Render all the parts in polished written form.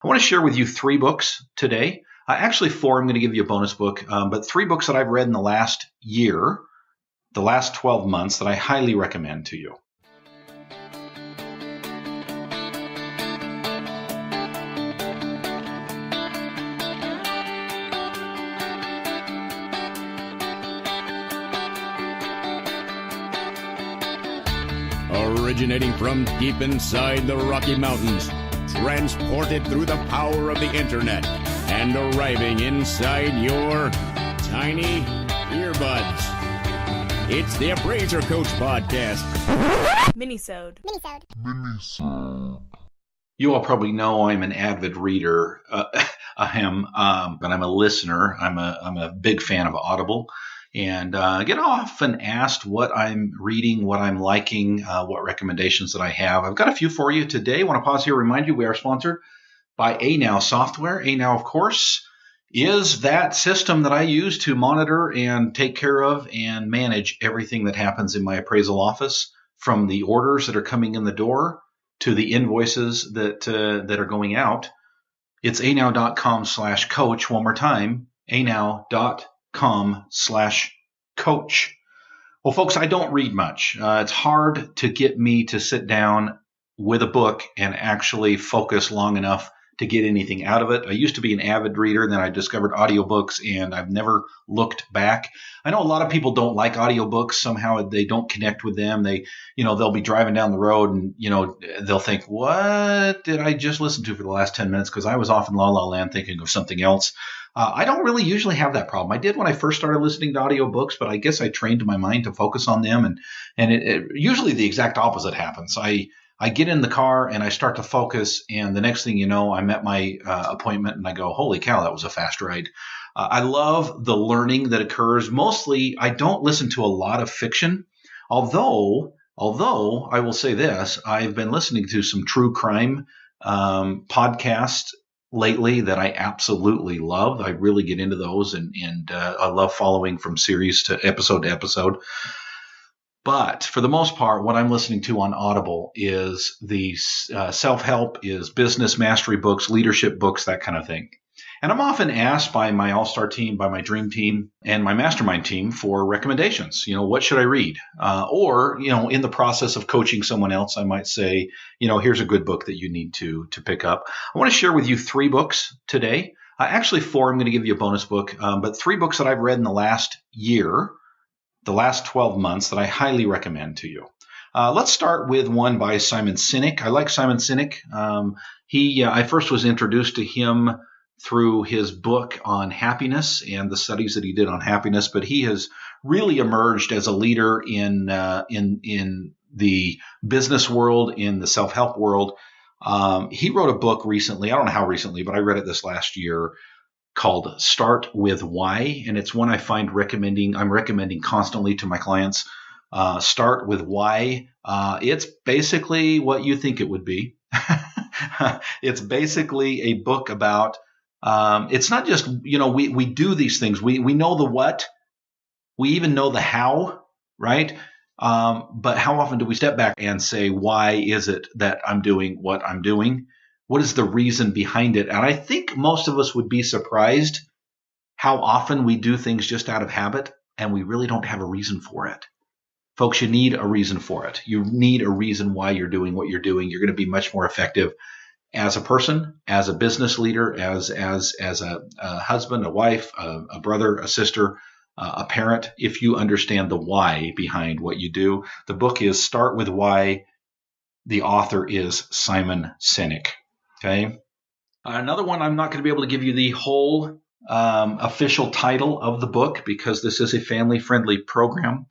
I want to share with you 3 books today. Actually 4, I'm going to give you a bonus book, but 3 books that I've read in the last year, the last 12 months that I highly recommend to you. Originating from deep inside the Rocky Mountains, transported through the power of the internet, and arriving inside your tiny earbuds. It's the Appraiser Coach Podcast. Minisode. You all probably know I'm an avid reader. But I'm a listener. I'm a big fan of Audible. And I get often asked what I'm reading, what I'm liking, what recommendations that I have. I've got a few for you today. I want to pause here and remind you we are sponsored by ANOW software. ANOW, of course, is that system that I use to monitor and take care of and manage everything that happens in my appraisal office, from the orders that are coming in the door to the invoices that are going out. It's anow.com/coach. One more time, anow.com/coach. Well, folks, I don't read much. It's hard to get me to sit down with a book and actually focus long enough to get anything out of it. I used to be an avid reader, then I discovered audiobooks, and I've never looked back. I know a lot of people don't like audiobooks. Somehow they don't connect with them. They'll be driving down the road and, they'll think, what did I just listen to for the last 10 minutes? Because I was off in La La Land thinking of something else. I don't really usually have that problem. I did when I first started listening to audiobooks, but I guess I trained my mind to focus on them. And it usually the exact opposite happens. I get in the car and I start to focus, and the next thing you know, I'm at my appointment and I go, holy cow, that was a fast ride. I love the learning that occurs. Mostly, I don't listen to a lot of fiction, although I will say this, I've been listening to some true crime podcasts lately that I absolutely love. I really get into those, and I love following from series to episode. But for the most part, what I'm listening to on Audible is the self-help, is business mastery books, leadership books, that kind of thing. And I'm often asked by my all-star team, by my dream team, and my mastermind team for recommendations. What should I read? Or in the process of coaching someone else, I might say, here's a good book that you need to pick up. I want to share with you 3 books today. Actually 4, I'm going to give you a bonus book, but 3 books that I've read in the last year, the last 12 months, that I highly recommend to you. Let's start with one by Simon Sinek. I like Simon Sinek. I first was introduced to him through his book on happiness and the studies that he did on happiness, but he has really emerged as a leader in the business world, in the self-help world. He wrote a book recently, I don't know how recently, but I read it this last year, called Start With Why, and it's one I find I'm recommending constantly to my clients. Start With Why. It's basically what you think it would be. It's basically a book about, it's not just, we do these things. We know the what, we even know the how, right? But how often do we step back and say, why is it that I'm doing what I'm doing? What is the reason behind it? And I think most of us would be surprised how often we do things just out of habit and we really don't have a reason for it. Folks, you need a reason for it. You need a reason why you're doing what you're doing. You're going to be much more effective as a person, as a business leader, as a husband, a wife, a brother, a sister, a parent, if you understand the why behind what you do. The book is Start With Why. The author is Simon Sinek. Okay. Another one, I'm not going to be able to give you the whole official title of the book because this is a family-friendly program,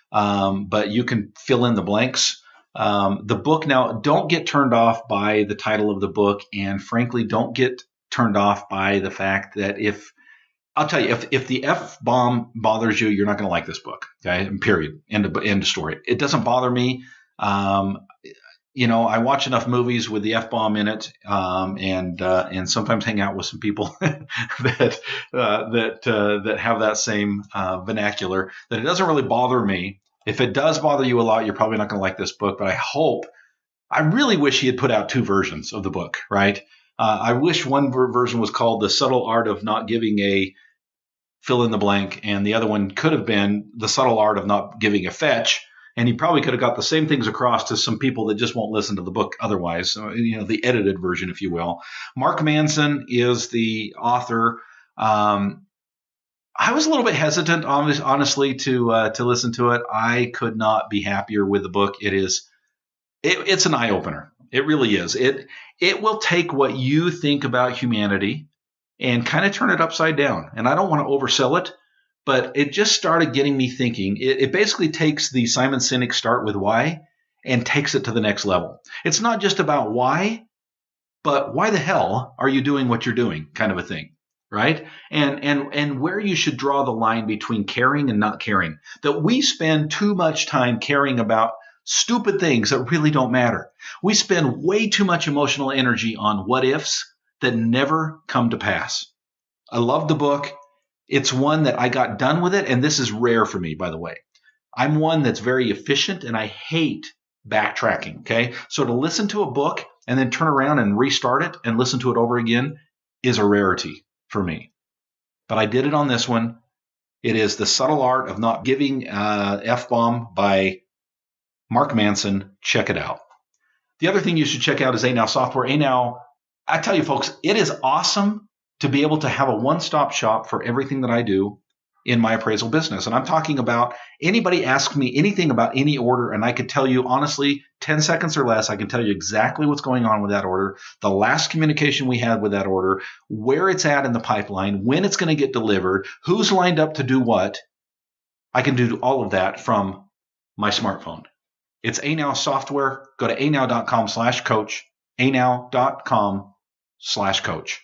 but you can fill in the blanks. The book, now, don't get turned off by the title of the book, and frankly, don't get turned off by the fact that if the F-bomb bothers you, you're not going to like this book. Okay, period. End of story. It doesn't bother me. I watch enough movies with the F-bomb in it, and sometimes hang out with some people that have that same vernacular, that it doesn't really bother me. If it does bother you a lot, you're probably not going to like this book, but I really wish he had put out 2 versions of the book, right? I wish one version was called The Subtle Art of Not Giving a Fill in the Blank, and the other one could have been The Subtle Art of Not Giving a Fetch. And he probably could have got the same things across to some people that just won't listen to the book otherwise. So, the edited version, if you will. Mark Manson is the author. I was a little bit hesitant, honestly, to listen to it. I could not be happier with the book. It's an eye opener. It really is. It will take what you think about humanity and kind of turn it upside down. And I don't want to oversell it, but it just started getting me thinking. It basically takes the Simon Sinek Start With Why and takes it to the next level. It's not just about why, but why the hell are you doing what you're doing, kind of a thing, right? And where you should draw the line between caring and not caring. That we spend too much time caring about stupid things that really don't matter. We spend way too much emotional energy on what ifs that never come to pass. I love the book. It's one that I got done with it, and this is rare for me, by the way. I'm one that's very efficient, and I hate backtracking, okay? So to listen to a book and then turn around and restart it and listen to it over again is a rarity for me. But I did it on this one. It is The Subtle Art of Not Giving F-Bomb by Mark Manson. Check it out. The other thing you should check out is Anow Software. Anow, I tell you folks, it is awesome to be able to have a one-stop shop for everything that I do in my appraisal business. And I'm talking about anybody ask me anything about any order, and I could tell you honestly, 10 seconds or less, I can tell you exactly what's going on with that order, the last communication we had with that order, where it's at in the pipeline, when it's going to get delivered, who's lined up to do what. I can do all of that from my smartphone. It's Anow Software. Go to anow.com/coach, anow.com/coach.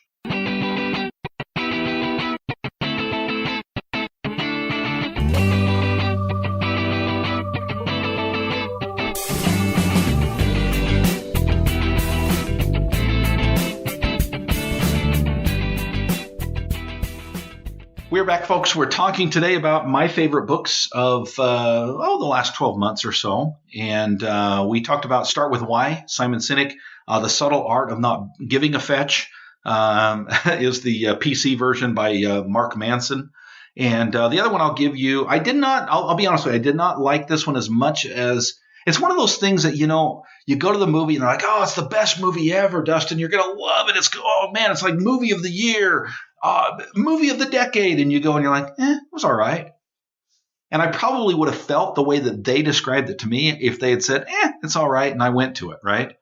We're back, folks. We're talking today about my favorite books of the last 12 months or so. And we talked about Start With Why, Simon Sinek. The Subtle Art of Not Giving a Fetch is the PC version by Mark Manson. And the other one I'll give you, I'll be honest with you, I did not like this one as much as, it's one of those things that, you go to the movie and they're like, oh, it's the best movie ever, Dustin. You're going to love it. It's like movie of the year. Movie of the decade, and you go and you're like, it was all right. And I probably would have felt the way that they described it to me if they had said, it's all right, and I went to it, right?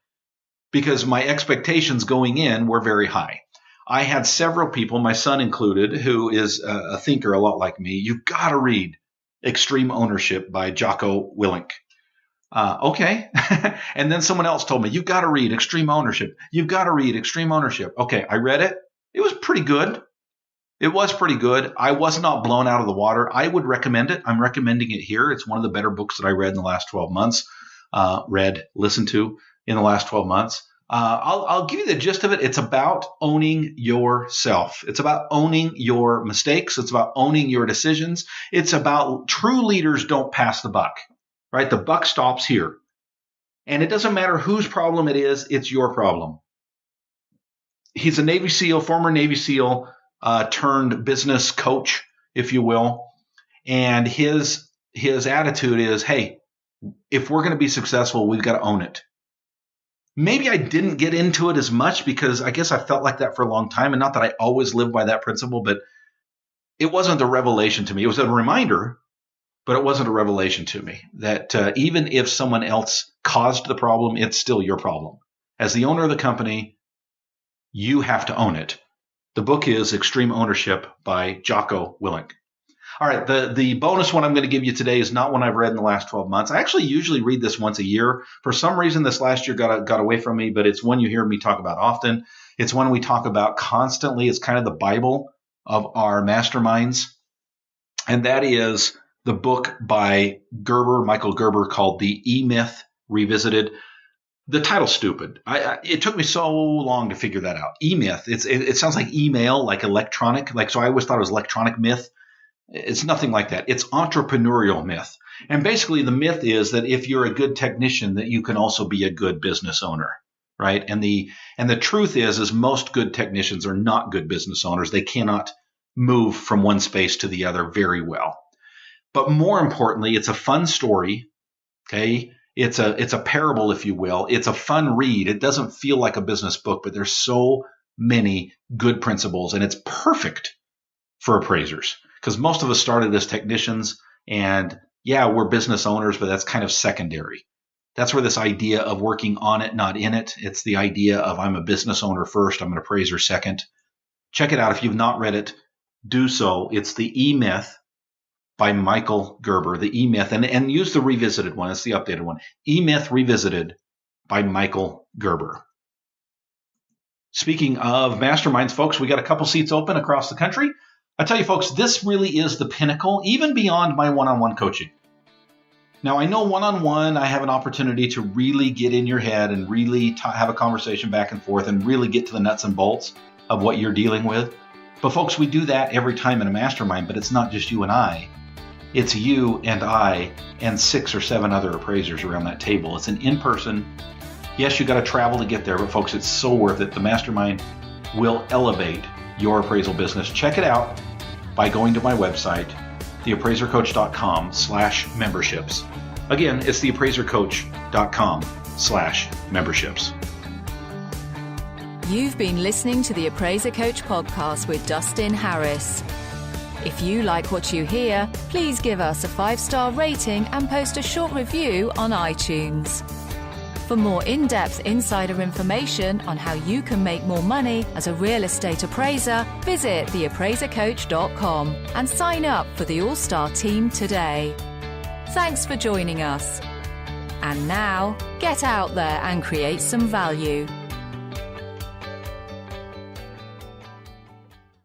Because my expectations going in were very high. I had several people, my son included, who is a thinker a lot like me. You've got to read Extreme Ownership by Jocko Willink. Okay. And then someone else told me, you've got to read Extreme Ownership. You've got to read Extreme Ownership. Okay, I read it. It was pretty good. It was pretty good. I was not blown out of the water. I would recommend it. I'm recommending it here. It's one of the better books that I read in the last 12 months. Listened to in the last 12 months. I'll give you the gist of it. It's about owning yourself. It's about owning your mistakes. It's about owning your decisions. It's about true leaders don't pass the buck, right? The buck stops here. And it doesn't matter whose problem it is. It's your problem. He's a Navy SEAL, former Navy SEAL, turned business coach, if you will. And his attitude is, hey, if we're going to be successful, we've got to own it. Maybe I didn't get into it as much because I guess I felt like that for a long time. And not that I always lived by that principle, but it wasn't a revelation to me. It was a reminder, but it wasn't a revelation to me that even if someone else caused the problem, it's still your problem. As the owner of the company, you have to own it. The book is Extreme Ownership by Jocko Willink. All right, the bonus one I'm going to give you today is not one I've read in the last 12 months. I actually usually read this once a year. For some reason, this last year got away from me, but it's one you hear me talk about often. It's one we talk about constantly. It's kind of the Bible of our masterminds. And that is the book by Michael Gerber, called The E-Myth Revisited. The title's stupid. It took me so long to figure that out. E-Myth. It sounds like email, like electronic. So I always thought it was electronic myth. It's nothing like that. It's entrepreneurial myth. And basically the myth is that if you're a good technician, that you can also be a good business owner. right? And the truth is most good technicians are not good business owners. They cannot move from one space to the other very well. But more importantly, it's a fun story. Okay. It's a parable, if you will. It's a fun read. It doesn't feel like a business book, but there's so many good principles, and it's perfect for appraisers because most of us started as technicians, and yeah, we're business owners, but that's kind of secondary. That's where this idea of working on it, not in it. It's the idea of I'm a business owner first, I'm an appraiser second. Check it out. If you've not read it, do so. It's the E-Myth by Michael Gerber, the E-Myth, and use the revisited one. It's the updated one. E-Myth Revisited by Michael Gerber. Speaking of masterminds, folks, we got a couple seats open across the country. I tell you, folks, this really is the pinnacle, even beyond my one-on-one coaching. Now, I know one-on-one, I have an opportunity to really get in your head and really have a conversation back and forth and really get to the nuts and bolts of what you're dealing with. But folks, we do that every time in a mastermind, but it's not just you and I. It's you and I and 6 or 7 other appraisers around that table. It's an in-person. Yes, you got to travel to get there, but folks, it's so worth it. The mastermind will elevate your appraisal business. Check it out by going to my website, theappraisercoach.com/memberships. Again, it's theappraisercoach.com/memberships. You've been listening to the Appraiser Coach podcast with Dustin Harris. If you like what you hear, please give us a 5-star rating and post a short review on iTunes. For more in-depth insider information on how you can make more money as a real estate appraiser, visit theappraisercoach.com and sign up for the All-Star team today. Thanks for joining us. And now, get out there and create some value.